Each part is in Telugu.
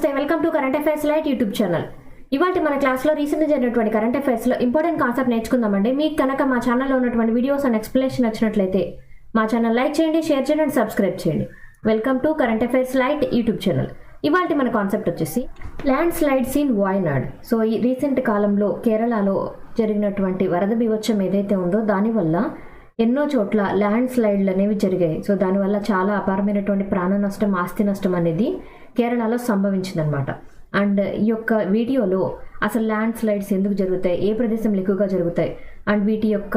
నమస్తే, welcome to current affairs light YouTube channel. ఇవాళ మన క్లాస్లో రీసెంట్గా జరిగినటువంటి కరెంట్ అఫైర్స్లో ఇంపార్టెంట్ కాన్సెప్ట్ నేర్చుకుందామండి. మీకు కనుక మా ఛానల్లో ఉన్నటువంటి వీడియోస్ అండ్ ఎక్స్ప్లెనేషన్ నచ్చినట్లయితే మా ఛానల్ లైక్ చేయండి, షేర్ చేయండి అండ్ సబ్స్క్రైబ్ చేయండి. Welcome to current affairs light YouTube channel. ఇవాళ మన కాన్సెప్ట్ వచ్చేసి land slides in Wayanad. So ఈ రీసెంట్ కాలంలో కేరళలో జరిగినటువంటి వరద బీభత్సం ఏదైతే ఉందో దానివల్ల ఎన్నో చోట్ల ల్యాండ్ స్లైడ్లు అనేవి జరిగాయి. సో దానివల్ల చాలా అపారమైనటువంటి ప్రాణ నష్టం, ఆస్తి నష్టం అనేది కేరళలో సంభవించిందనమాట. అండ్ ఈ యొక్క వీడియోలో అసలు ల్యాండ్ స్లైడ్స్ ఎందుకు జరుగుతాయి, ఏ ప్రదేశంలో ఎక్కువగా జరుగుతాయి అండ్ వీటి యొక్క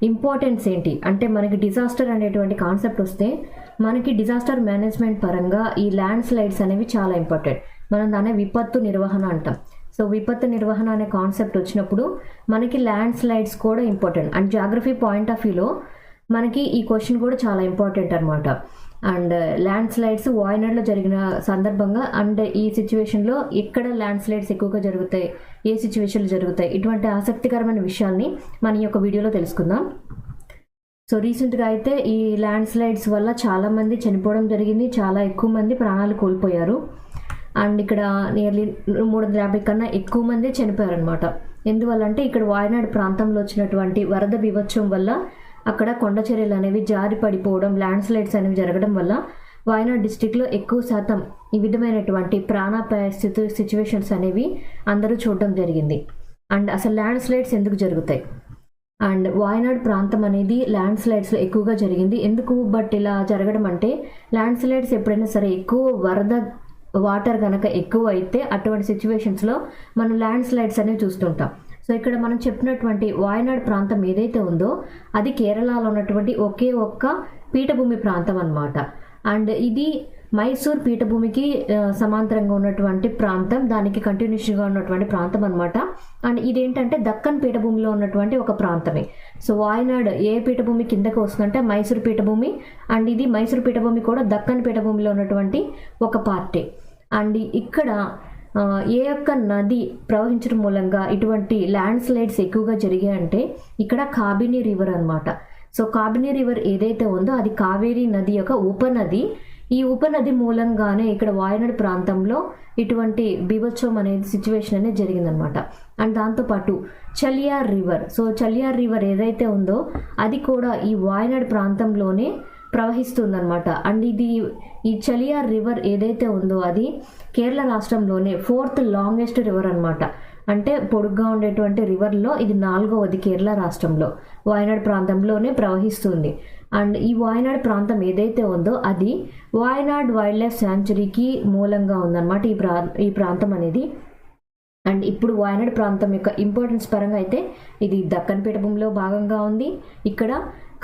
ఇంపార్టెన్స్ ఏంటి, అంటే మనకి డిజాస్టర్ అనేటువంటి కాన్సెప్ట్ వస్తే మనకి డిజాస్టర్ మేనేజ్మెంట్ పరంగా ఈ ల్యాండ్ స్లైడ్స్ అనేవి చాలా ఇంపార్టెంట్. మనం దాన్ని విపత్తు నిర్వహణ అంటాం. సో విపత్తు నిర్వహణ అనే కాన్సెప్ట్ వచ్చినప్పుడు మనకి ల్యాండ్ స్లైడ్స్ కూడా important. And geography point of వ్యూలో మనకి ఈ క్వశ్చన్ కూడా చాలా ఇంపార్టెంట్ అనమాట. అండ్ ల్యాండ్ స్లైడ్స్ వాయనాడ్లో జరిగిన సందర్భంగా అండ్ ఈ సిచ్యువేషన్లో ఎక్కడ ల్యాండ్ స్లైడ్స్ ఎక్కువగా జరుగుతాయి, ఏ సిచ్యువేషన్లు జరుగుతాయి, ఇటువంటి ఆసక్తికరమైన విషయాల్ని మన ఈ యొక్క వీడియోలో తెలుసుకుందాం. సో రీసెంట్గా అయితే ఈ ల్యాండ్ స్లైడ్స్ వల్ల చాలామంది చనిపోవడం జరిగింది, చాలా ఎక్కువ మంది ప్రాణాలు కోల్పోయారు. అండ్ ఇక్కడ నియర్లీ 350 కన్నా ఎక్కువ మంది చనిపోయారు అనమాట. ఎందువల్ల అంటే ఇక్కడ వాయనాడ్ ప్రాంతంలో వచ్చినటువంటి వరద బీభత్సం వల్ల అక్కడ కొండ చర్యలు అనేవి జారి పడిపోవడం, ల్యాండ్ స్లైడ్స్ అనేవి జరగడం వల్ల వాయనాడ్ డిస్టిక్లో ఎక్కువ శాతం ఈ విధమైనటువంటి ప్రాణాపాయ సిచ్యువేషన్స్ అనేవి అందరూ చూడడం జరిగింది. అండ్ అసలు ల్యాండ్ స్లైడ్స్ ఎందుకు జరుగుతాయి అండ్ వాయనాడ్ ప్రాంతం అనేది ల్యాండ్ స్లైడ్స్లో ఎక్కువగా జరిగింది ఎందుకు, బట్ ఇలా జరగడం అంటే ల్యాండ్ స్లైడ్స్ ఎప్పుడైనా సరే ఎక్కువ వరద వాటర్ కనుక ఎక్కువ అయితే అటువంటి సిచ్యువేషన్స్లో మనం ల్యాండ్ స్లైడ్స్ అనేవి చూస్తుంటాం. సో ఇక్కడ మనం చెప్పినటువంటి వాయనాడ్ ప్రాంతం ఏదైతే ఉందో అది కేరళలో ఉన్నటువంటి ఒకే ఒక్క పీఠభూమి ప్రాంతం అన్నమాట. అండ్ ఇది మైసూర్ పీఠభూమికి సమాంతరంగా ఉన్నటువంటి ప్రాంతం, దానికి కంటిన్యూషన్గా ఉన్నటువంటి ప్రాంతం అనమాట. అండ్ ఇదేంటంటే దక్కన్ పీఠభూమిలో ఉన్నటువంటి ఒక ప్రాంతమే. సో వాయనాడ్ ఏ పీఠభూమి కిందకి వస్తుందంటే మైసూర్ పీఠభూమి, అండ్ ఇది మైసూర్ పీఠభూమి కూడా దక్కన్ పీఠభూమిలో ఉన్నటువంటి ఒక పార్టీ. అండ్ ఇక్కడ ఏ యొక్క నది ప్రవహించడం మూలంగా ఇటువంటి ల్యాండ్ స్లైడ్స్ ఎక్కువగా జరిగాయంటే ఇక్కడ కాబిని రివర్ అనమాట. సో కాబిని రివర్ ఏదైతే ఉందో అది కావేరీ నది యొక్క ఉపనది. ఈ ఉపనది మూలంగానే ఇక్కడ వాయనాడ్ ప్రాంతంలో ఇటువంటి బీభత్సం అనేది సిచ్యువేషన్ అనేది జరిగిందనమాట. అండ్ దాంతోపాటు Chaliyar river, so Chaliyar river ఏదైతే ఉందో అది కూడా ఈ వాయనాడ్ ప్రాంతంలోనే ప్రవహిస్తుందన్నమాట. అండ్ ఈ చలియార్ రివర్ ఏదైతే ఉందో అది కేరళ రాష్ట్రంలోనే 4th లాంగెస్ట్ రివర్ అనమాట. అంటే పొడుగ్గా ఉండేటువంటి రివర్లో ఇది 4వది కేరళ రాష్ట్రంలో వాయనాడ్ ప్రాంతంలోనే ప్రవహిస్తుంది. అండ్ ఈ వాయనాడ్ ప్రాంతం ఏదైతే ఉందో అది వాయనాడ్ వైల్డ్ లైఫ్ శాంచురీకి మూలంగా ఉందన్నమాట ఈ ప్రాంతం అనేది. అండ్ ఇప్పుడు వాయనాడ్ ప్రాంతం యొక్క ఇంపార్టెన్స్ పరంగా అయితే ఇది దక్కన్ పీఠభూమిలో భాగంగా ఉంది. ఇక్కడ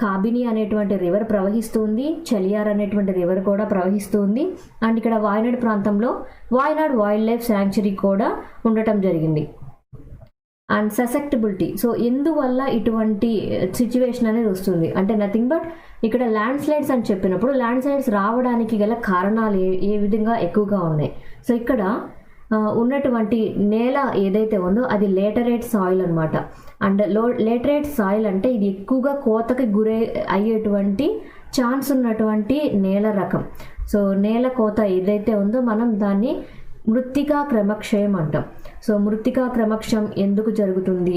కాబిని అనేటువంటి రివర్ ప్రవహిస్తుంది, చలియార్ అనేటువంటి రివర్ కూడా ప్రవహిస్తుంది. అండ్ ఇక్కడ వాయనాడ్ ప్రాంతంలో వాయనాడ్ వైల్డ్ లైఫ్ శాంక్చురీ కూడా ఉండటం జరిగింది. అండ్ ససెప్టబిలిటీ, సో ఎందువల్ల ఇటువంటి సిచ్యువేషన్ అనేది వస్తుంది అంటే నథింగ్ బట్ ఇక్కడ ల్యాండ్ స్లైడ్స్ అని చెప్పినప్పుడు ల్యాండ్ స్లైడ్స్ రావడానికి గల కారణాలు ఏ విధంగా ఎక్కువగా ఉన్నాయి. సో ఇక్కడ ఉన్నటువంటి నేల ఏదైతే ఉందో అది లేటరేట్ సాయిల్ అనమాట. అండ్ లేటరేట్ సాయిల్ అంటే ఇది ఎక్కువగా కోతకి గురి అయ్యేటువంటి ఛాన్స్ ఉన్నటువంటి నేల రకం. సో నేల కోత ఏదైతే ఉందో మనం దాన్ని మృత్తికా క్రమక్షయం అంటాం. సో మృత్తికా క్రమక్షయం ఎందుకు జరుగుతుంది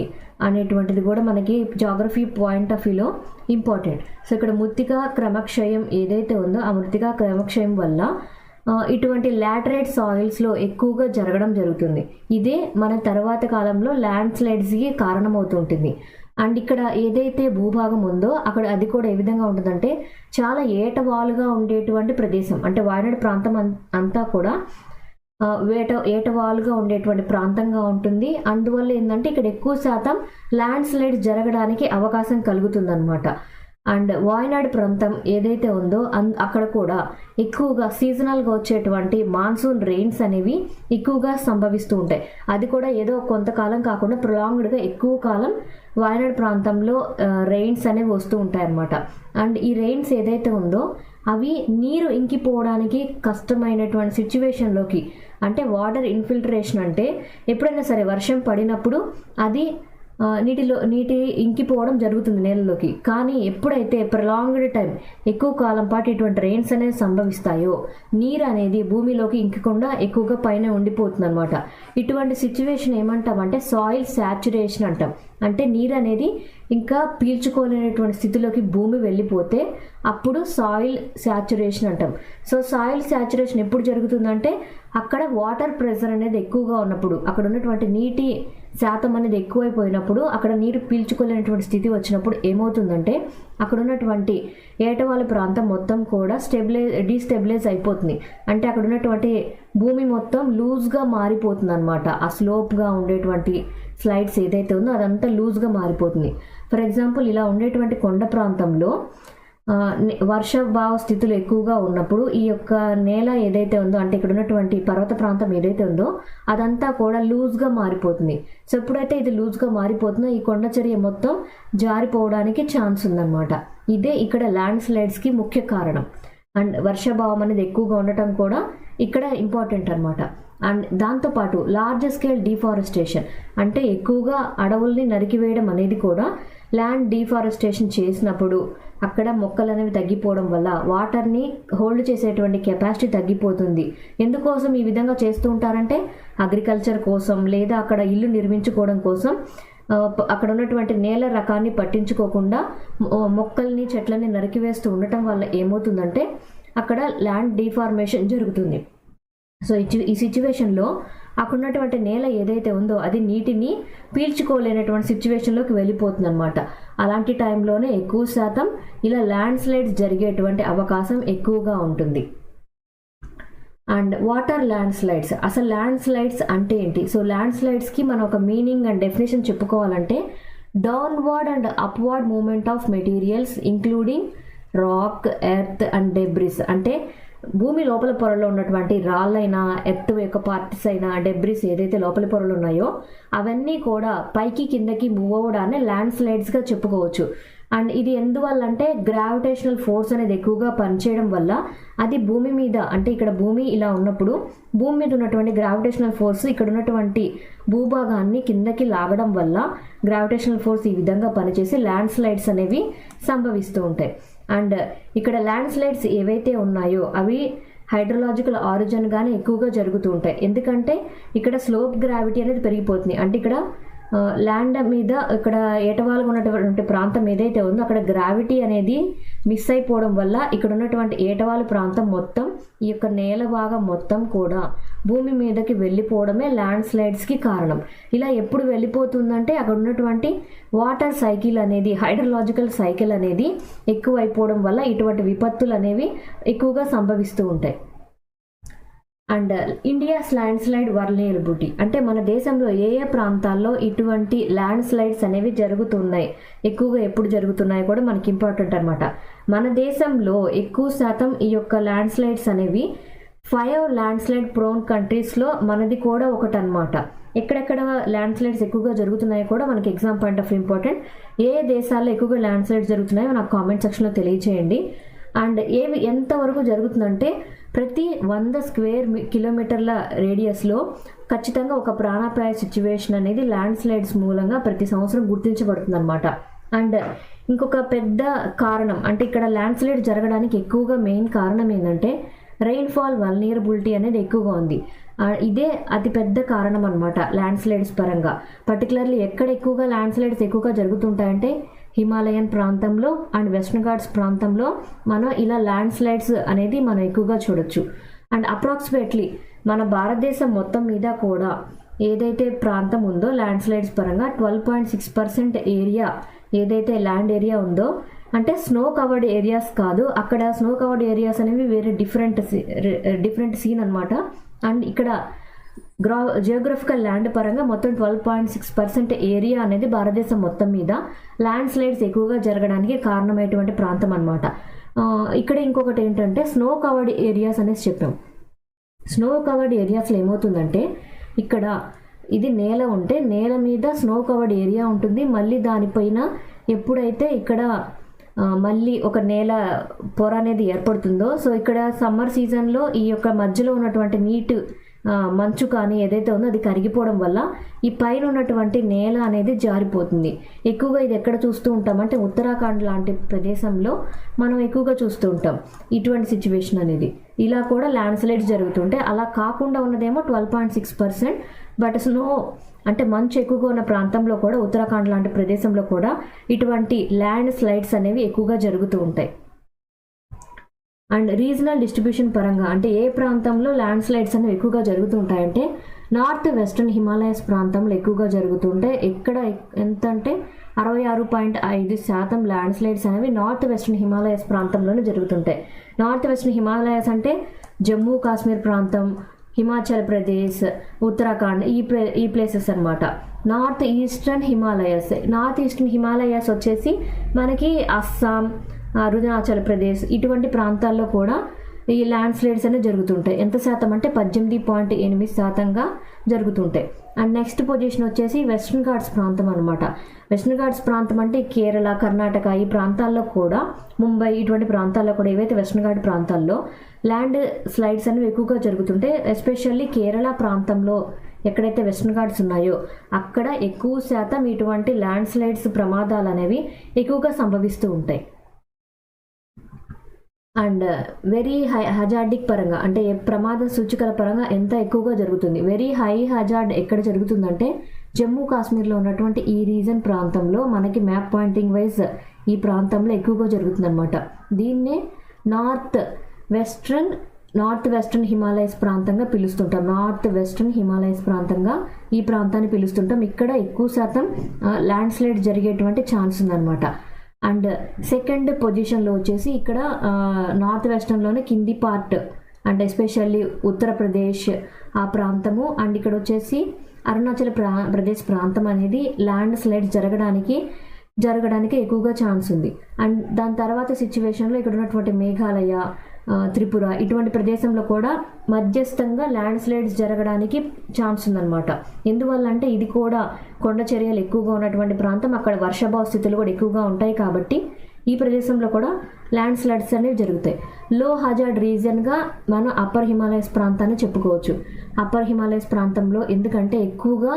అనేటువంటిది కూడా మనకి జాగ్రఫీ పాయింట్ ఆఫ్ వ్యూలో ఇంపార్టెంట్. సో ఇక్కడ మృత్తికా క్రమక్షయం ఏదైతే ఉందో ఆ మృత్తికా క్రమక్షయం వల్ల ఇటువంటి లాటరైట్ సాయిల్స్లో ఎక్కువగా జరగడం జరుగుతుంది. ఇదే మన తర్వాత కాలంలో ల్యాండ్ స్లైడ్స్కి కారణమవుతుంటుంది. అండ్ ఇక్కడ ఏదైతే భూభాగం ఉందో అక్కడ అది కూడా ఏ విధంగా ఉంటుందంటే చాలా ఏటవాలుగా ఉండేటువంటి ప్రదేశం. అంటే వాయనాడ్ ప్రాంతం అంతా కూడా ఏటవాలుగా ఉండేటువంటి ప్రాంతంగా ఉంటుంది. అందువల్ల ఏంటంటే ఇక్కడ ఎక్కువ శాతం ల్యాండ్ స్లైడ్స్ జరగడానికి అవకాశం కలుగుతుందన్నమాట. అండ్ వాయనాడ్ ప్రాంతం ఏదైతే ఉందో అక్కడ కూడా ఎక్కువగా సీజనల్గా వచ్చేటువంటి మాన్సూన్ రెయిన్స్ అనేవి ఎక్కువగా సంభవిస్తూ ఉంటాయి. అది కూడా ఏదో కొంతకాలం కాకుండా ప్రొలాంగ్డ్గా ఎక్కువ కాలం వాయనాడ్ ప్రాంతంలో రెయిన్స్ అనేవి వస్తూ ఉంటాయి అన్నమాట. అండ్ ఈ రెయిన్స్ ఏదైతే ఉందో అవి నీరు ఇంకిపోవడానికి కష్టమైనటువంటి సిచ్యువేషన్లోకి, అంటే వాటర్ ఇన్ఫిల్ట్రేషన్ అంటే ఎప్పుడైనా సరే వర్షం పడినప్పుడు అది నీటి ఇంకిపోవడం జరుగుతుంది నేలలోకి. కానీ ఎప్పుడైతే ప్రొలాంగ్డ్ టైం, ఎక్కువ కాలం పాటు ఇటువంటి రెయిన్స్ అనేవి సంభవిస్తాయో నీరు అనేది భూమిలోకి ఇంకకుండా ఎక్కువగా పైన ఉండిపోతుంది అనమాట. ఇటువంటి సిచ్యువేషన్ ఏమంటామంటే సాయిల్ శాచురేషన్ అంటాం. అంటే నీరు అనేది ఇంకా పీల్చుకోలేనటువంటి స్థితిలోకి భూమి వెళ్ళిపోతే అప్పుడు సాయిల్ శాచురేషన్ అంటాం. సో సాయిల్ శాచురేషన్ ఎప్పుడు జరుగుతుందంటే అక్కడ వాటర్ ప్రెషర్ అనేది ఎక్కువగా ఉన్నప్పుడు, అక్కడ ఉన్నటువంటి నీటి శాతం అనేది ఎక్కువైపోయినప్పుడు, అక్కడ నీరు పీల్చుకోలేనటువంటి స్థితి వచ్చినప్పుడు ఏమవుతుందంటే అక్కడ ఉన్నటువంటి ఏటవాలు ప్రాంతం మొత్తం కూడా డీస్టెబిలైజ్ అయిపోతుంది. అంటే అక్కడ ఉన్నటువంటి భూమి మొత్తం లూజ్గా మారిపోతుంది అనమాట. ఆ స్లోప్గా ఉండేటువంటి స్లైడ్స్ ఏదైతే ఉందో అదంతా లూజ్గా మారిపోతుంది. ఫర్ ఎగ్జాంపుల్ ఇలా ఉండేటువంటి కొండ ప్రాంతంలో వర్షభావ స్థితులు ఎక్కువగా ఉన్నప్పుడు ఈ యొక్క నేల ఏదైతే ఉందో, అంటే ఇక్కడ ఉన్నటువంటి పర్వత ప్రాంతం ఏదైతే ఉందో అదంతా కూడా లూజ్గా మారిపోతుంది. సో ఎప్పుడైతే ఇది లూజ్గా మారిపోతుందో ఈ కొండ చర్య మొత్తం జారిపోవడానికి ఛాన్స్ ఉందన్నమాట. ఇదే ఇక్కడ ల్యాండ్ స్లైడ్స్కి ముఖ్య కారణం. అండ్ వర్షభావం అనేది ఎక్కువగా ఉండటం కూడా ఇక్కడ ఇంపార్టెంట్ అనమాట. అండ్ దాంతోపాటు లార్జ్ స్కేల్ డిఫారెస్టేషన్, అంటే ఎక్కువగా అడవుల్ని నరికివేయడం అనేది కూడా ల్యాండ్ డిఫారెస్టేషన్ చేసినప్పుడు అక్కడ మొక్కలు అనేవి తగ్గిపోవడం వల్ల వాటర్ని హోల్డ్ చేసేటువంటి కెపాసిటీ తగ్గిపోతుంది. ఎందుకోసం ఈ విధంగా చేస్తూ ఉంటారంటే అగ్రికల్చర్ కోసం, లేదా అక్కడ ఇల్లు నిర్మించుకోవడం కోసం అక్కడ ఉన్నటువంటి నేల రకాన్ని పట్టించుకోకుండా మొక్కల్ని చెట్లని నరికివేస్తూ ఉండటం వల్ల ఏమవుతుందంటే అక్కడ ల్యాండ్ డిఫార్మేషన్ జరుగుతుంది. సో ఈ సిచ్యువేషన్లో అక్కడ ఉన్నటువంటి నేల ఏదైతే ఉందో అది నీటిని పీల్చుకోలేనటువంటి సిచ్యువేషన్లోకి వెళ్ళిపోతుంది అనమాట. అలాంటి టైంలోనే ఎక్కువ శాతం ఇలా ల్యాండ్ స్లైడ్స్ జరిగేటువంటి అవకాశం ఎక్కువగా ఉంటుంది. అండ్ వాటర్ ల్యాండ్ స్లైడ్స్, అసలు ల్యాండ్ స్లైడ్స్ అంటే ఏంటి? సో ల్యాండ్ స్లైడ్స్కి మనం ఒక మీనింగ్ అండ్ డెఫినేషన్ చెప్పుకోవాలంటే downward and upward movement of materials including rock, earth and debris. అంటే భూమి లోపల పొరలో ఉన్నటువంటి రాళ్ళైనా, ఎర్త్ యొక్క పార్టిస్ అయినా, డెబ్రిస్ ఏదైతే లోపల పొరలు ఉన్నాయో అవన్నీ కూడా పైకి కిందకి మూవ్ అవ్వడాన్ని ల్యాండ్ స్లైడ్స్గా చెప్పుకోవచ్చు. అండ్ ఇది ఎందువల్ల అంటే గ్రావిటేషనల్ ఫోర్స్ అనేది ఎక్కువగా పనిచేయడం వల్ల అది భూమి మీద, అంటే ఇక్కడ భూమి ఇలా ఉన్నప్పుడు భూమి మీద ఉన్నటువంటి గ్రావిటేషనల్ ఫోర్స్ ఇక్కడ ఉన్నటువంటి భూభాగాన్ని కిందకి లాగడం వల్ల గ్రావిటేషనల్ ఫోర్స్ ఈ విధంగా పనిచేసి ల్యాండ్ స్లైడ్స్ అనేవి సంభవిస్తూ ఉంటాయి. అండ్ ఇక్కడ ల్యాండ్ స్లైడ్స్ ఏవైతే ఉన్నాయో అవి హైడ్రలాజికల్ ఆరిజిన్ గానే ఎక్కువగా జరుగుతూ ఉంటాయి. ఎందుకంటే ఇక్కడ స్లోప్ గ్రావిటీ అనేది పెరిగిపోతుంది. అంటే ఇక్కడ ల్యాండ్ మీద ఇక్కడ ఏటవాలుగా ఉన్నటువంటి ప్రాంతం ఏదైతే ఉందో అక్కడ గ్రావిటీ అనేది మిస్ అయిపోవడం వల్ల ఇక్కడ ఉన్నటువంటి ఏటవాలు ప్రాంతం మొత్తం, ఈ యొక్క నేల భాగం మొత్తం కూడా భూమి మీదకి వెళ్ళిపోవడమే ల్యాండ్ స్లైడ్స్కి కారణం. ఇలా ఎప్పుడు వెళ్ళిపోతుందంటే అక్కడ ఉన్నటువంటి వాటర్ సైకిల్ అనేది, హైడ్రలాజికల్ సైకిల్ అనేది ఎక్కువ అయిపోవడం వల్ల ఇటువంటి విపత్తులు అనేవి ఎక్కువగా సంభవిస్తూ ఉంటాయి. And India's land slide vulnerability, అంటే మన దేశంలో ఏ ఏ ప్రాంతాల్లో ఇటువంటి ల్యాండ్ స్లైడ్స్ అనేవి జరుగుతున్నాయి, ఎక్కువగా ఎప్పుడు జరుగుతున్నాయి కూడా మనకి ఇంపార్టెంట్ అనమాట. మన దేశంలో ఎక్కువ శాతం ఈ యొక్క ల్యాండ్ స్లైడ్స్ అనేవి 5 ల్యాండ్ స్లైడ్ ప్రోన్ కంట్రీస్లో మనది కూడా ఒకటి అనమాట. ఎక్కడెక్కడ ల్యాండ్ స్లైడ్స్ ఎక్కువగా జరుగుతున్నాయో కూడా మనకి ఎగ్జామ్ పాయింట్ ఆఫ్ ఇంపార్టెంట్. ఏ దేశాల్లో ఎక్కువగా ల్యాండ్ స్లైడ్స్ జరుగుతున్నాయో నాకు కామెంట్ సెక్షన్లో తెలియచేయండి. అండ్ ఏవి ఎంతవరకు జరుగుతుందంటే ప్రతి 100 స్క్వేర్ కిలోమీటర్ల రేడియస్లో ఖచ్చితంగా ఒక ప్రాణాపాయ సిచ్యువేషన్ అనేది ల్యాండ్ స్లైడ్స్ మూలంగా ప్రతి సంవత్సరం గుర్తించబడుతుంది అనమాట. అండ్ ఇంకొక పెద్ద కారణం, అంటే ఇక్కడ ల్యాండ్ స్లైడ్ జరగడానికి ఎక్కువగా మెయిన్ కారణం ఏంటంటే రెయిన్ఫాల్ వల్నరబిలిటీ అనేది ఎక్కువగా ఉంది. ఇదే అతి పెద్ద కారణం అనమాట ల్యాండ్ స్లైడ్స్ పరంగా. పర్టికులర్లీ ఎక్కడ ఎక్కువగా ల్యాండ్ స్లైడ్స్ ఎక్కువగా జరుగుతుంటాయంటే హిమాలయన్ ప్రాంతంలో అండ్ వెస్టర్న్ ఘాట్స్ ప్రాంతంలో మనం ఇలా ల్యాండ్ స్లైడ్స్ అనేది మనం ఎక్కువగా చూడొచ్చు. అండ్ అప్రాక్సిమేట్లీ మన భారతదేశం మొత్తం మీద కూడా ఏదైతే ప్రాంతం ఉందో ల్యాండ్ స్లైడ్స్ పరంగా 12.6% ఏరియా ఏదైతే ల్యాండ్ ఏరియా ఉందో, అంటే స్నో కవర్డ్ ఏరియాస్ కాదు, అక్కడ స్నో కవర్డ్ ఏరియాస్ అనేవి వేరే డిఫరెంట్ సీన్ అనమాట. అండ్ ఇక్కడ జియోగ్రఫికల్ ల్యాండ్ పరంగా మొత్తం 12.6% ఏరియా అనేది భారతదేశం మొత్తం మీద ల్యాండ్ స్లైడ్స్ ఎక్కువగా జరగడానికి కారణమైనటువంటి ప్రాంతం అనమాట. ఇక్కడ ఇంకొకటి ఏంటంటే స్నో కవర్డ్ ఏరియాస్ అనేసి చెప్పాం. స్నో కవర్డ్ ఏరియాస్లో ఏమవుతుందంటే ఇక్కడ ఇది నేల ఉంటే నేల మీద స్నో కవర్డ్ ఏరియా ఉంటుంది. మళ్ళీ దానిపైన ఎప్పుడైతే ఇక్కడ మళ్ళీ ఒక నేల పొర అనేది ఏర్పడుతుందో, సో ఇక్కడ సమ్మర్ సీజన్లో ఈ యొక్క మధ్యలో ఉన్నటువంటి మంచు కానీ ఏదైతే ఉందో అది కరిగిపోవడం వల్ల ఈ పైన ఉన్నటువంటి నేల అనేది జారిపోతుంది. ఎక్కువగా ఇది ఎక్కడ చూస్తూ ఉంటాం అంటే ఉత్తరాఖండ్ లాంటి ప్రదేశంలో మనం ఎక్కువగా చూస్తూ ఉంటాం ఇటువంటి సిచ్యువేషన్ అనేది. ఇలా కూడా ల్యాండ్ స్లైడ్స్ జరుగుతుంటాయి. అలా కాకుండా ఉన్నదేమో 12.6%. బట్ స్నో అంటే మంచు ఎక్కువగా ఉన్న ప్రాంతంలో కూడా ఉత్తరాఖండ్ లాంటి ప్రదేశంలో కూడా ఇటువంటి ల్యాండ్ స్లైడ్స్ అనేవి ఎక్కువగా జరుగుతూ ఉంటాయి. అండ్ రీజనల్ డిస్ట్రిబ్యూషన్ పరంగా అంటే ఏ ప్రాంతంలో ల్యాండ్ స్లైడ్స్ అనేవి ఎక్కువగా జరుగుతూ ఉంటాయంటే నార్త్ వెస్టర్న్ హిమాలయస్ ప్రాంతంలో ఎక్కువగా జరుగుతుంటాయి. ఎక్కడ ఎంత అంటే 66.5% ల్యాండ్ స్లైడ్స్ అనేవి నార్త్ వెస్టర్న్ హిమాలయస్ ప్రాంతంలోనే జరుగుతుంటాయి. నార్త్ వెస్టర్న్ హిమాలయస్ అంటే జమ్మూ కాశ్మీర్ ప్రాంతం, హిమాచల్ ప్రదేశ్, ఉత్తరాఖండ్ ఈ ప్లేసెస్ అనమాట. నార్త్ ఈస్టర్న్ హిమాలయస్ వచ్చేసి మనకి అస్సాం, అరుణాచల్ ప్రదేశ్ ఇటువంటి ప్రాంతాల్లో కూడా ఈ ల్యాండ్ స్లైడ్స్ అనేవి జరుగుతుంటాయి. ఎంత శాతం అంటే 18.8% జరుగుతుంటాయి. అండ్ నెక్స్ట్ పొజిషన్ వచ్చేసి వెస్ట్రన్ ఘాట్స్ ప్రాంతం అనమాట. వెస్ట్రన్ ఘాట్స్ ప్రాంతం అంటే కేరళ, కర్ణాటక ఈ ప్రాంతాల్లో కూడా, ముంబై ఇటువంటి ప్రాంతాల్లో కూడా ఏవైతే వెస్ట్రన్ ఘాట్ ప్రాంతాల్లో ల్యాండ్ స్లైడ్స్ అనేవి ఎక్కువగా జరుగుతుంటాయి. ఎస్పెషల్లీ కేరళ ప్రాంతంలో ఎక్కడైతే వెస్ట్రన్ ఘాట్స్ ఉన్నాయో అక్కడ ఎక్కువ శాతం ఇటువంటి ల్యాండ్ స్లైడ్స్ ప్రమాదాలు అనేవి ఎక్కువగా సంభవిస్తూ ఉంటాయి. అండ్ వెరీ హజార్డిక్ పరంగా అంటే ప్రమాద సూచికల పరంగా ఎంత ఎక్కువగా జరుగుతుంది. వెరీ హై హజార్డ్ ఎక్కడ జరుగుతుందంటే జమ్మూ కాశ్మీర్లో ఉన్నటువంటి ఈ రీజన్ ప్రాంతంలో మనకి మ్యాప్ పాయింటింగ్ వైజ్ ఈ ప్రాంతంలో ఎక్కువగా జరుగుతుంది అనమాట. దీన్నే నార్త్ వెస్ట్రన్ హిమాలయస్ ప్రాంతంగా పిలుస్తుంటాం. నార్త్ వెస్ట్రన్ హిమాలయస్ ప్రాంతంగా ఈ ప్రాంతాన్ని పిలుస్తుంటాం. ఇక్కడ ఎక్కువ శాతం ల్యాండ్ స్లైడ్ జరిగేటువంటి ఛాన్స్ ఉందన్నమాట. అండ్ సెకండ్ పొజిషన్లో వచ్చేసి ఇక్కడ నార్త్ వెస్టర్న్లోనే కింది పార్ట్ అండ్ ఎస్పెషల్లీ ఉత్తరప్రదేశ్ ఆ ప్రాంతము అండ్ ఇక్కడ వచ్చేసి అరుణాచల్ ప్రదేశ్ ప్రాంతం అనేది ల్యాండ్ స్లైడ్ జరగడానికి ఎక్కువగా ఛాన్స్ ఉంది. అండ్ దాని తర్వాత సిచ్యువేషన్లో ఇక్కడ ఉన్నటువంటి మేఘాలయ, త్రిపుర ఇటువంటి ప్రదేశంలో కూడా మధ్యస్థంగా ల్యాండ్ స్లైడ్స్ జరగడానికి ఛాన్స్ ఉందన్నమాట. ఎందువల్ల అంటే ఇది కూడా కొండ చర్యలు ఎక్కువగా ఉన్నటువంటి ప్రాంతం, అక్కడ వర్షాభావ స్థితులు కూడా ఎక్కువగా ఉంటాయి కాబట్టి ఈ ప్రదేశంలో కూడా ల్యాండ్ స్లైడ్స్ అనేవి జరుగుతాయి. లో హజార్డ్ రీజియన్గా మనం అప్పర్ హిమాలయస్ ప్రాంతాన్ని చెప్పుకోవచ్చు. అప్పర్ హిమాలయస్ ప్రాంతంలో ఎందుకంటే ఎక్కువగా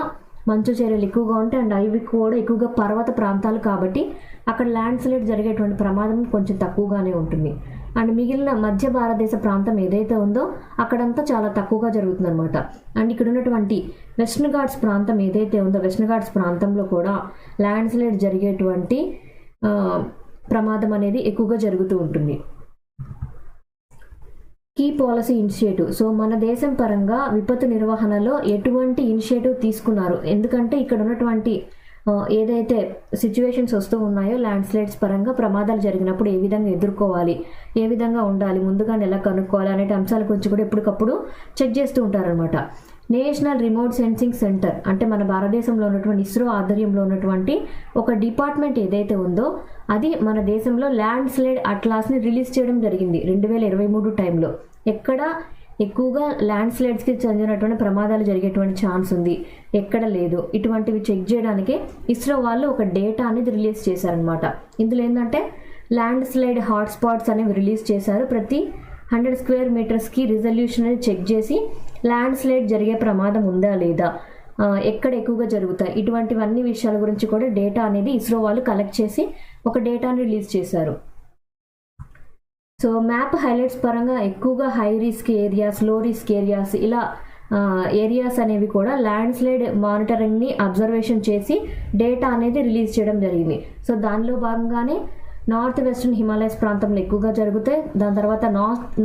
మంచు చర్యలు ఎక్కువగా ఉంటాయి అండ్ అవి కూడా ఎక్కువగా పర్వత ప్రాంతాలు కాబట్టి అక్కడ ల్యాండ్ స్లైడ్ జరిగేటువంటి ప్రమాదం కొంచెం తక్కువగానే ఉంటుంది. అండ్ మిగిలిన మధ్య భారతదేశ ప్రాంతం ఏదైతే ఉందో అక్కడంతా చాలా తక్కువగా జరుగుతుంది అనమాట. అండ్ ఇక్కడ ఉన్నటువంటి వెస్ట్రన్ ఘాట్స్ ప్రాంతం ఏదైతే ఉందో వెస్ట్రన్ ఘాట్స్ ప్రాంతంలో కూడా ల్యాండ్ స్లైడ్ జరిగేటువంటి ప్రమాదం అనేది ఎక్కువగా జరుగుతూ ఉంటుంది. Key policy initiative. సో మన దేశం పరంగా విపత్తు నిర్వహణలో ఎటువంటి ఇనిషియేటివ్ తీసుకున్నారు, ఎందుకంటే ఇక్కడ ఉన్నటువంటి ఏదైతే సిచ్యువేషన్స్ వస్తూ ఉన్నాయో ల్యాండ్ స్లైడ్స్ పరంగా ప్రమాదాలు జరిగినప్పుడు ఏ విధంగా ఎదుర్కోవాలి, ఏ విధంగా ఉండాలి, ముందుగానే ఎలా కనుక్కోవాలి అనే అంశాల గురించి కూడా ఎప్పటికప్పుడు చెక్ చేస్తూ ఉంటారనమాట. నేషనల్ రిమోట్ సెన్సింగ్ సెంటర్ అంటే మన భారతదేశంలో ఉన్నటువంటి ఇస్రో ఆధ్వర్యంలో ఉన్నటువంటి ఒక డిపార్ట్మెంట్ ఏదైతే ఉందో అది మన దేశంలో ల్యాండ్ స్లైడ్ అట్లాస్ని రిలీజ్ చేయడం జరిగింది 2023 టైంలో. ఎక్కడ ఎక్కువగా ల్యాండ్ స్లైడ్స్కి చెందినటువంటి ప్రమాదాలు జరిగేటువంటి ఛాన్స్ ఉంది, ఎక్కడ లేదు, ఇటువంటివి చెక్ చేయడానికి ఇస్రో వాళ్ళు ఒక డేటా అనేది రిలీజ్ చేశారనమాట. ఇందులో ఏంటంటే ల్యాండ్ స్లైడ్ హాట్స్పాట్స్ అనేవి రిలీజ్ చేశారు. ప్రతి 100 స్క్వేర్ మీటర్స్కి రిజల్యూషన్ అనేది చెక్ చేసి ల్యాండ్ స్లైడ్ జరిగే ప్రమాదం ఉందా లేదా, ఎక్కడ ఎక్కువగా జరుగుతాయి, ఇటువంటివన్నీ విషయాల గురించి కూడా డేటా అనేది ఇస్రో వాళ్ళు కలెక్ట్ చేసి ఒక డేటాని రిలీజ్ చేశారు. సో మ్యాప్ హైలైట్స్ పరంగా ఎక్కువగా హై రిస్క్ ఏరియాస్, లో రిస్క్ ఏరియాస్ ఇలా ఏరియాస్ అనేవి కూడా ల్యాండ్ స్లైడ్ మానిటరింగ్ని అబ్జర్వేషన్ చేసి డేటా అనేది రిలీజ్ చేయడం జరిగింది. సో దానిలో భాగంగానే నార్త్ వెస్టర్న్ హిమాలయస్ ప్రాంతంలో ఎక్కువగా జరుగుతాయి, దాని తర్వాత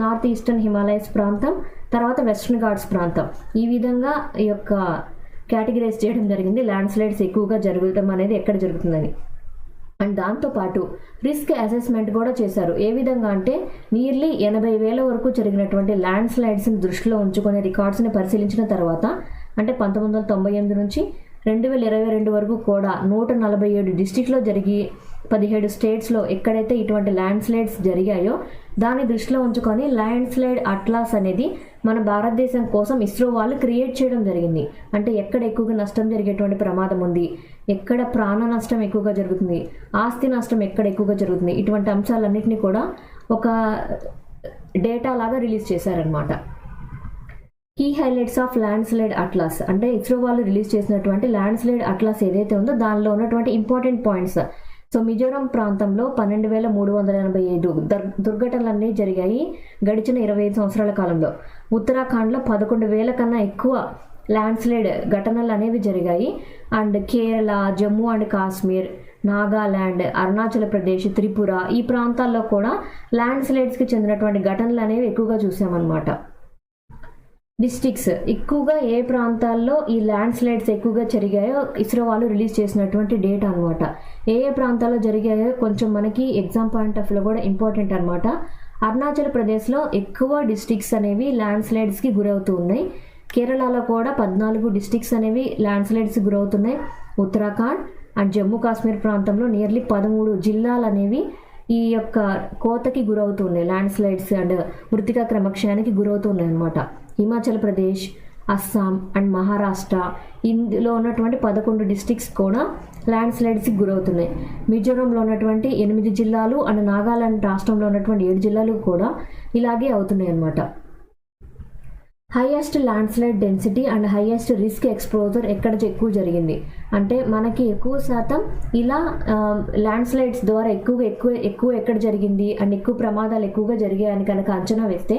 నార్త్ ఈస్టర్న్ హిమాలయస్ ప్రాంతం, తర్వాత వెస్టర్న్ ఘాట్స్ ప్రాంతం, ఈ విధంగా ఈ యొక్క కేటగిరైజ్ చేయడం జరిగింది ల్యాండ్ స్లైడ్స్ ఎక్కువగా జరగడం అనేది ఎక్కడ జరుగుతుందని. అండ్ దాంతోపాటు రిస్క్ అసెస్మెంట్ కూడా చేశారు. ఏ విధంగా అంటే నియర్లీ 80,000 వరకు జరిగినటువంటి ల్యాండ్ స్లైడ్స్ని దృష్టిలో ఉంచుకునే రికార్డ్స్ని పరిశీలించిన తర్వాత అంటే 1998 నుంచి 2022 వరకు కూడా 147 డిస్ట్రిక్ట్లో జరిగి 17 స్టేట్స్లో ఎక్కడైతే ఇటువంటి ల్యాండ్ స్లైడ్స్ జరిగాయో దాన్ని దృష్టిలో ఉంచుకొని ల్యాండ్ స్లైడ్ అట్లాస్ అనేది మన భారతదేశం కోసం ఇస్రో వాళ్ళు క్రియేట్ చేయడం జరిగింది. అంటే ఎక్కడ ఎక్కువగా నష్టం జరిగేటువంటి ప్రమాదం ఉంది, ఎక్కడ ప్రాణ నష్టం ఎక్కువగా జరుగుతుంది, ఆస్తి నష్టం ఎక్కడ ఎక్కువగా జరుగుతుంది, ఇటువంటి అంశాలన్నింటినీ కూడా ఒక డేటా లాగా రిలీజ్ చేశారనమాట. Key highlights of landslide atlas అంటే ఇస్రో వాళ్ళు రిలీజ్ చేసినటువంటి ల్యాండ్ స్లైడ్ అట్లాస్ ఏదైతే ఉందో దానిలో ఉన్నటువంటి ఇంపార్టెంట్ పాయింట్స్. సో మిజోరాం ప్రాంతంలో 12,385 దుర్ఘటనలన్నీ జరిగాయి గడిచిన 25 సంవత్సరాల కాలంలో. ఉత్తరాఖండ్లో 11,000 కన్నా ఎక్కువ ల్యాండ్ స్లైడ్ ఘటనలు అనేవి జరిగాయి. అండ్ కేరళ, జమ్మూ అండ్ కాశ్మీర్, నాగాల్యాండ్, అరుణాచల్ ప్రదేశ్, త్రిపుర ఈ ప్రాంతాల్లో కూడా ల్యాండ్ స్లైడ్స్కి చెందినటువంటి ఘటనలు అనేవి ఎక్కువగా చూసామన్నమాట. డిస్ట్రిక్ట్స్ ఎక్కువగా ఏ ప్రాంతాల్లో ఈ ల్యాండ్ స్లైడ్స్ ఎక్కువగా జరిగాయో ఇస్రో వాళ్ళు రిలీజ్ చేసినటువంటి డేటా అనమాట. ఏ ప్రాంతాల్లో జరిగాయో కొంచెం మనకి ఎగ్జామ్ పాయింట్ ఆఫ్ వ్యూలో కూడా ఇంపార్టెంట్ అనమాట. అరుణాచల్ ప్రదేశ్లో ఎక్కువ డిస్ట్రిక్ట్స్ అనేవి ల్యాండ్ స్లైడ్స్కి గురవుతూ ఉన్నాయి. కేరళలో కూడా 14 డిస్ట్రిక్ట్స్ అనేవి ల్యాండ్ స్లైడ్స్కి గురవుతున్నాయి. ఉత్తరాఖండ్ అండ్ జమ్మూ కాశ్మీర్ ప్రాంతంలో నియర్లీ 13 జిల్లాలు అనేవి ఈ యొక్క కోతకి గురవుతున్నాయి, ల్యాండ్ స్లైడ్స్ అండ్ మృతికా క్రమక్షయానికి గురవుతున్నాయి అనమాట. హిమాచల్ ప్రదేశ్, అస్సాం అండ్ మహారాష్ట్ర ఇందులో ఉన్నటువంటి 11 డిస్ట్రిక్ట్స్ కూడా ల్యాండ్ స్లైడ్స్కి గురవుతున్నాయి. మిజోరంలో ఉన్నటువంటి 8 జిల్లాలు అండ్ నాగాలాండ్ రాష్ట్రంలో ఉన్నటువంటి 7 జిల్లాలు కూడా ఇలాగే అవుతున్నాయి అన్నమాట. Highest land slide density and highest risk exposure ఎక్కడ ఎక్కువ జరిగింది అంటే మనకి ఎక్కువ శాతం ఇలా ల్యాండ్ స్లైడ్స్ ద్వారా ఎక్కువ ఎక్కడ జరిగింది అండ్ ఎక్కువ ప్రమాదాలు ఎక్కువగా జరిగాయని కనుక అంచనా వేస్తే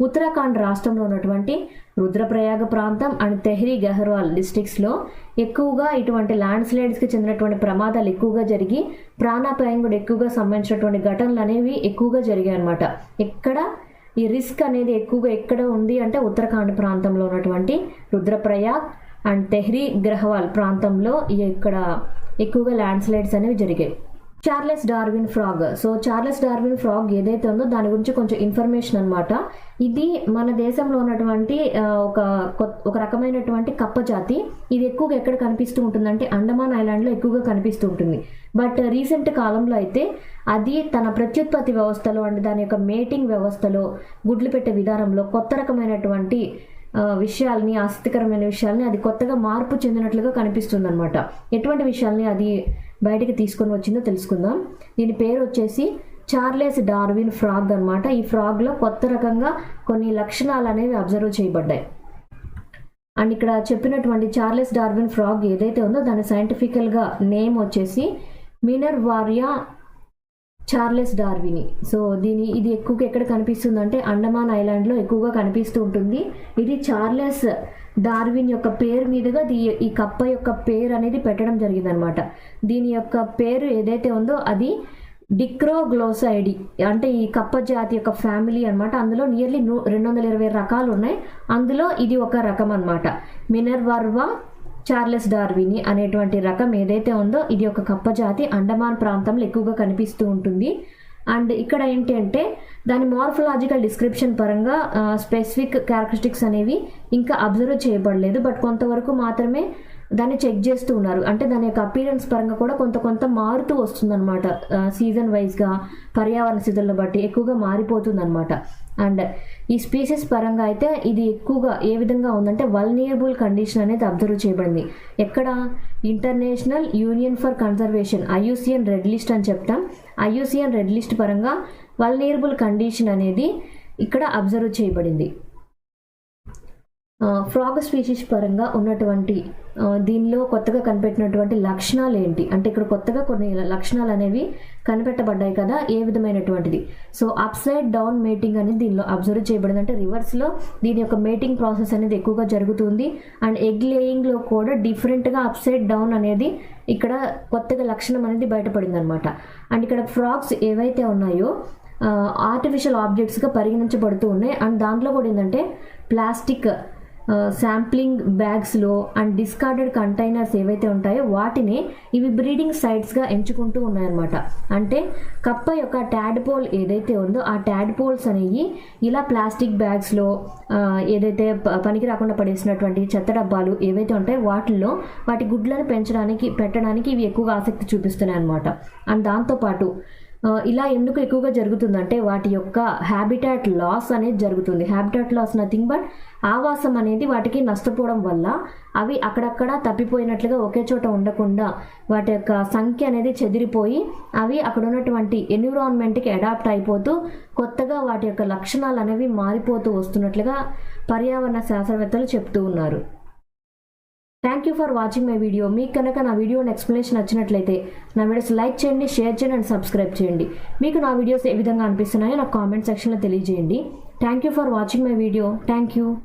ఉత్తరాఖండ్ రాష్ట్రంలో ఉన్నటువంటి రుద్రప్రయాగ ప్రాంతం అండ్ తెహ్రీ గహర్వాల్ డిస్ట్రిక్ట్స్లో ఎక్కువగా ఇటువంటి ల్యాండ్ స్లైడ్స్కి చెందినటువంటి ప్రమాదాలు ఎక్కువగా జరిగి ప్రాణాపాయం కూడా ఎక్కువగా సంబంధించినటువంటి ఘటనలు అనేవి ఎక్కువగా జరిగాయి అన్నమాట. ఈ రిస్క్ అనేది ఎక్కువగా ఎక్కడ ఉంది అంటే ఉత్తరాఖండ్ ప్రాంతంలో ఉన్నటువంటి రుద్రప్రయాగ్ అండ్ తెహ్రీ గహ్వాల్ ప్రాంతంలో ఇక్కడ ఎక్కువగా ల్యాండ్ స్లైడ్స్ అనేవి జరిగాయి. Charles Darwin frog. So Charles Darwin frog ఏదైతే ఉందో దాని గురించి కొంచెం ఇన్ఫర్మేషన్ అనమాట. ఇది మన దేశంలో ఉన్నటువంటి ఒక రకమైనటువంటి కప్ప జాతి. ఇది ఎక్కువగా ఎక్కడ కనిపిస్తూ ఉంటుందంటే అండమాన్ ఐలాండ్లో ఎక్కువగా కనిపిస్తూ ఉంటుంది. బట్ రీసెంట్ కాలంలో అయితే అది తన ప్రత్యుత్పత్తి వ్యవస్థలో అండ్ దాని యొక్క మేటింగ్ వ్యవస్థలో గుడ్లు పెట్టే విధానంలో కొత్త రకమైనటువంటి విషయాల్ని, ఆసక్తికరమైన విషయాల్ని అది కొత్తగా మార్పు చెందినట్లుగా కనిపిస్తుంది అనమాట. ఎటువంటి విషయాల్ని అది బయటికి తీసుకొని వచ్చిందో తెలుసుకుందాం. దీని పేరు వచ్చేసి చార్లెస్ డార్విన్ ఫ్రాగ్ అనమాట. ఈ ఫ్రాగ్లో కొత్త రకంగా కొన్ని లక్షణాలు అనేవి అబ్జర్వ్ చేయబడ్డాయి. అండ్ ఇక్కడ చెప్పినటువంటి చార్లెస్ డార్విన్ ఫ్రాగ్ ఏదైతే ఉందో దాని సైంటిఫికల్గా నేమ్ వచ్చేసి మినర్వారియా చార్లెస్ డార్విని. సో ఇది ఎక్కువగా ఎక్కడ కనిపిస్తుంది అంటే అండమాన్ ఐలాండ్లో ఎక్కువగా కనిపిస్తూ ఉంటుంది. ఇది చార్లెస్ డార్విన్ యొక్క పేరు మీదుగా ఈ కప్ప యొక్క పేరు అనేది పెట్టడం జరిగిందనమాట. దీని యొక్క పేరు ఏదైతే ఉందో అది డిక్రోగ్లోసైడి అంటే ఈ కప్ప జాతి యొక్క ఫ్యామిలీ అనమాట. అందులో నియర్లీ 220 రకాలు ఉన్నాయి. అందులో ఇది ఒక రకం అనమాట. మినర్వార్వా చార్లెస్ డార్విని అనేటువంటి రకం ఏదైతే ఉందో ఇది ఒక కప్ప జాతి అండమాన్ ప్రాంతంలో ఎక్కువగా కనిపిస్తూ ఉంటుంది. అండ్ ఇక్కడ ఏంటి అంటే దాని మార్ఫలాజికల్ డిస్క్రిప్షన్ పరంగా స్పెసిఫిక్ క్యారెక్టరిస్టిక్స్ అనేవి ఇంకా అబ్జర్వ్ చేయబడలేదు. బట్ కొంతవరకు మాత్రమే దాన్ని చెక్ చేస్తూ ఉన్నారు. అంటే దాని యొక్క అపీరెన్స్ పరంగా కూడా కొంత మారుతూ వస్తుందన్నమాట. సీజన్ వైజ్గా పర్యావరణ స్థితులను బట్టి ఎక్కువగా మారిపోతుందన్నమాట. అండ్ ఈ స్పీసీస్ పరంగా అయితే ఇది ఎక్కువగా ఏ విధంగా ఉందంటే వల్నరబుల్ కండిషన్ అనేది అబ్జర్వ్ చేయబడింది. ఎక్కడ international union for conservation IUCN red list అని చెప్తాం. IUCN రెడ్ లిస్ట్ పరంగా వల్నరబుల్ కండిషన్ అనేది ఇక్కడ అబ్జర్వ్ చేయబడింది. ఫ్రాగ్ స్పీషీస్ పరంగా ఉన్నటువంటి దీనిలో కొత్తగా కనిపెట్టినటువంటి లక్షణాలు ఏంటి అంటే ఇక్కడ కొత్తగా కొన్ని లక్షణాలు అనేవి కనిపెట్టబడ్డాయి కదా, ఏ విధమైనటువంటిది. So up side down mating అనేది దీనిలో అబ్జర్వ్ చేయబడింది. అంటే రివర్స్లో దీని యొక్క మేటింగ్ ప్రాసెస్ అనేది ఎక్కువగా జరుగుతుంది. అండ్ ఎగ్ లేయింగ్లో కూడా డిఫరెంట్గా అప్ సైడ్ డౌన్ అనేది ఇక్కడ కొత్తగా లక్షణం అనేది బయటపడింది అనమాట. అండ్ ఇక్కడ ఫ్రాగ్స్ ఏవైతే ఉన్నాయో ఆర్టిఫిషియల్ ఆబ్జెక్ట్స్గా పరిగణించబడుతూ ఉన్నాయి. అండ్ దాంట్లో కూడా ఏంటంటే ప్లాస్టిక్ శాంప్లింగ్ బ్యాగ్స్లో అండ్ డిస్కార్డెడ్ కంటైనర్స్ ఏవైతే ఉంటాయో వాటిని ఇవి బ్రీడింగ్ సైట్స్గా ఎంచుకుంటూ ఉన్నాయన్నమాట. అంటే కప్ప యొక్క ట్యాడ్పోల్ ఏదైతే ఉందో ఆ ట్యాడ్పోల్స్ అనేవి ఇలా ప్లాస్టిక్ బ్యాగ్స్లో ఏదైతే పనికి రాకుండా పడేసినటువంటి చెత్త డబ్బాలు ఏవైతే ఉంటాయో వాటి గుడ్లను పెట్టడానికి ఇవి ఎక్కువగా ఆసక్తి చూపిస్తున్నాయి అన్నమాట. అండ్ దాంతోపాటు ఇలా ఎందుకు ఎక్కువగా జరుగుతుందంటే వాటి యొక్క హ్యాబిటాట్ లాస్ అనేది జరుగుతుంది. హ్యాబిటాట్ లాస్ నథింగ్ బట్ ఆవాసం అనేది వాటికి నష్టపోవడం వల్ల అవి అక్కడక్కడ తప్పిపోయినట్లుగా ఒకే చోట ఉండకుండా వాటి యొక్క సంఖ్య అనేది చెదిరిపోయి అవి అక్కడ ఉన్నటువంటి ఎన్విరాన్మెంట్కి అడాప్ట్ అయిపోతూ కొత్తగా వాటి యొక్క లక్షణాలు అనేవి మారిపోతూ వస్తున్నట్లుగా పర్యావరణ శాస్త్రవేత్తలు చెప్తూ ఉన్నారు. Thank you for watching my video. మీకు కనుక నా వీడియోని ఎక్స్ప్లెనేషన్ నచ్చినట్లయితే నా వీడియోస్ లైక్ చేయండి, షేర్ చేయండి అండ్ సబ్స్క్రైబ్ చేయండి. మీకు నా వీడియోస్ ఏ విధంగా అనిపిస్తున్నాయో నాకు కామెంట్ సెక్షన్లో తెలియజేయండి. Thank you for watching my video. Thank you.